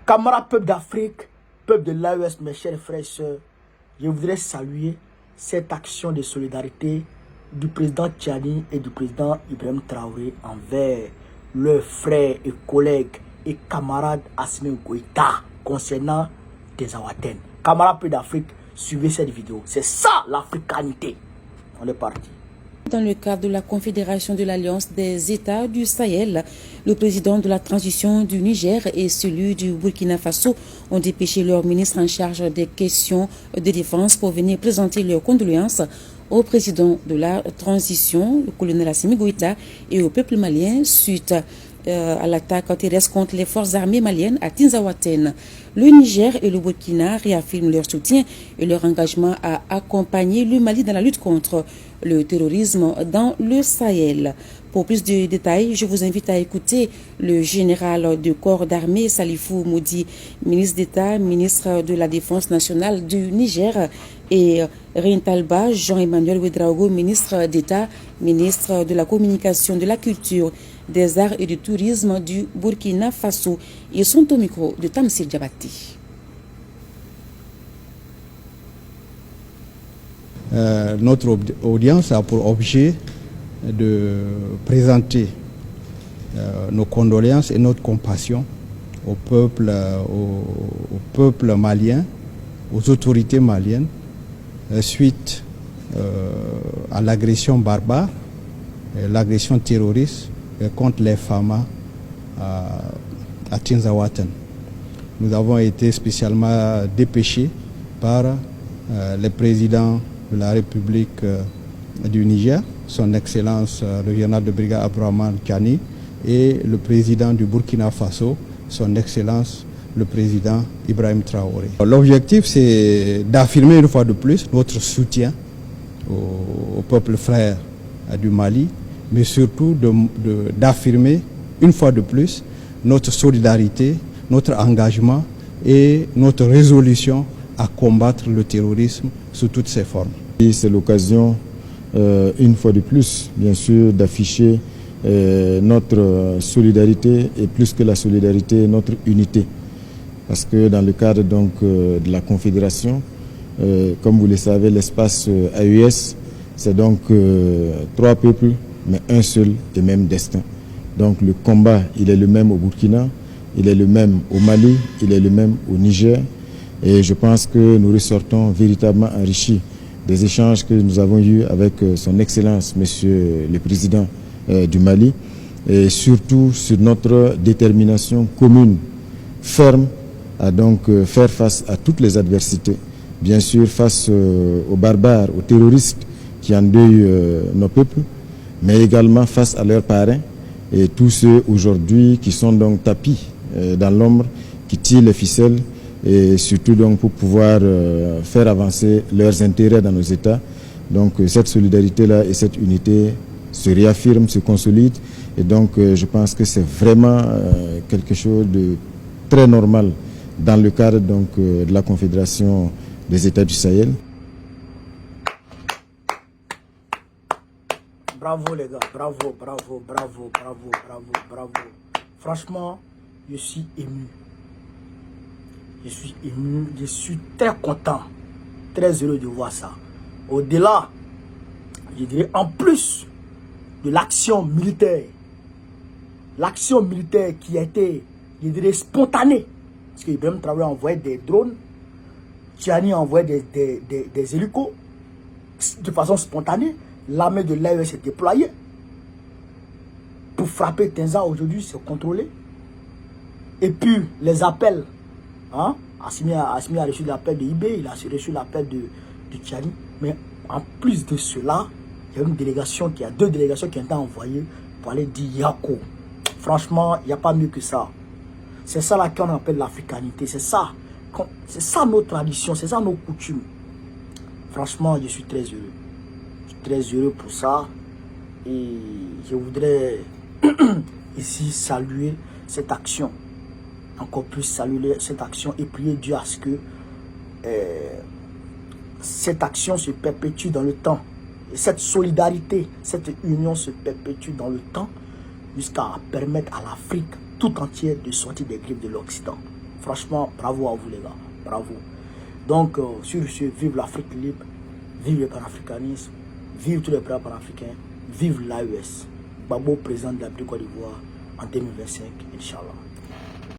Camarades peuple d'Afrique, peuple de l'AES, mes chers frères et sœurs, je voudrais saluer cette action de solidarité du président Tchani et du président Ibrahim Traoré envers leurs frères et collègues et camarades Assimi Goïta concernant des Awaten. Camarades peuple d'Afrique, suivez cette vidéo. C'est ça l'africanité. On est parti. Dans le cadre de la Confédération de l'Alliance des États du Sahel, le président de la transition du Niger et celui du Burkina Faso ont dépêché leur ministre en charge des questions de défense pour venir présenter leurs condoléances au président de la transition, le colonel Assimi Goïta, et au peuple malien suite à l'attaque terrestre contre les forces armées maliennes à Tinzaouaten. Le Niger et le Burkina réaffirment leur soutien et leur engagement à accompagner le Mali dans la lutte contre le terrorisme dans le Sahel. Pour plus de détails, je vous invite à écouter le général de corps d'armée Salifou Moudi, ministre d'État, ministre de la Défense nationale du Niger, et Rintalba Jean-Emmanuel Ouedraogo, ministre d'État, ministre de la Communication, de la Culture, des Arts et du Tourisme du Burkina Faso. Ils sont au micro de Tamsir Diabati. Notre audience a pour objet de présenter nos condoléances et notre compassion au peuple malien, aux autorités maliennes, suite à l'agression barbare, l'agression terroriste contre les Fama à Tinzaouaten. Nous avons été spécialement dépêchés par le président de la République du Niger, son Excellence le général de brigade Abdourahmane Tchani, et le président du Burkina Faso, son Excellence le président Ibrahim Traoré. L'objectif, c'est d'affirmer une fois de plus notre soutien au peuple frère du Mali, mais surtout d'affirmer une fois de plus notre solidarité, notre engagement et notre résolution à combattre le terrorisme sous toutes ses formes. C'est l'occasion, une fois de plus, bien sûr, d'afficher notre solidarité et plus que la solidarité, notre unité. Parce que dans le cadre donc, de la Confédération, comme vous le savez, l'espace AES, c'est donc 3 peuples, mais un seul et même destin. Donc le combat, il est le même au Burkina, il est le même au Mali, il est le même au Niger. Et je pense que nous ressortons véritablement enrichis des échanges que nous avons eus avec son Excellence, Monsieur le Président du Mali, et surtout sur notre détermination commune, ferme, à donc faire face à toutes les adversités. Bien sûr, face aux barbares, aux terroristes qui endeuillent nos peuples, mais également face à leurs parrains et tous ceux aujourd'hui qui sont donc tapis dans l'ombre, qui tirent les ficelles, et surtout donc pour pouvoir faire avancer leurs intérêts dans nos États. Donc cette solidarité-là et cette unité se réaffirment, se consolident, et donc je pense que c'est vraiment quelque chose de très normal dans le cadre donc, de la Confédération des États du Sahel. Bravo les gars, bravo, bravo, bravo, bravo, bravo, bravo. Franchement, je suis ému. Je suis ému, je suis très content, très heureux de voir ça. Au-delà, je dirais en plus de l'action militaire qui a été, je dirais, spontanée. Parce qu'Ibrahim Traoré a envoyé des drones, Tchani a envoyé des hélicos de façon spontanée. L'armée de l'AES s'est déployée pour frapper Tinza. Aujourd'hui, c'est contrôlé. Et puis, les appels. Hein? Assimi a reçu l'appel de IB, il a reçu l'appel de Tchani. Mais en plus de cela, il y a deux délégations qui ont été envoyées pour aller dire Yako. Franchement, il n'y a pas mieux que ça. C'est ça là qu'on appelle l'africanité. C'est ça nos traditions, c'est ça nos coutumes. Franchement, je suis très heureux. Je suis très heureux pour ça. Et je voudrais ici saluer cette action. Encore plus saluer cette action et prier Dieu à ce que cette action se perpétue dans le temps. Et cette solidarité, cette union se perpétue dans le temps jusqu'à permettre à l'Afrique tout entière de sortir des griffes de l'Occident. Franchement, bravo à vous les gars, bravo. Donc, sur ce, vive l'Afrique libre, vive le panafricanisme, vive tous les plans panafricains, vive l'AES. Babo, président de la Côte d'Ivoire en 2025, Inch'Allah.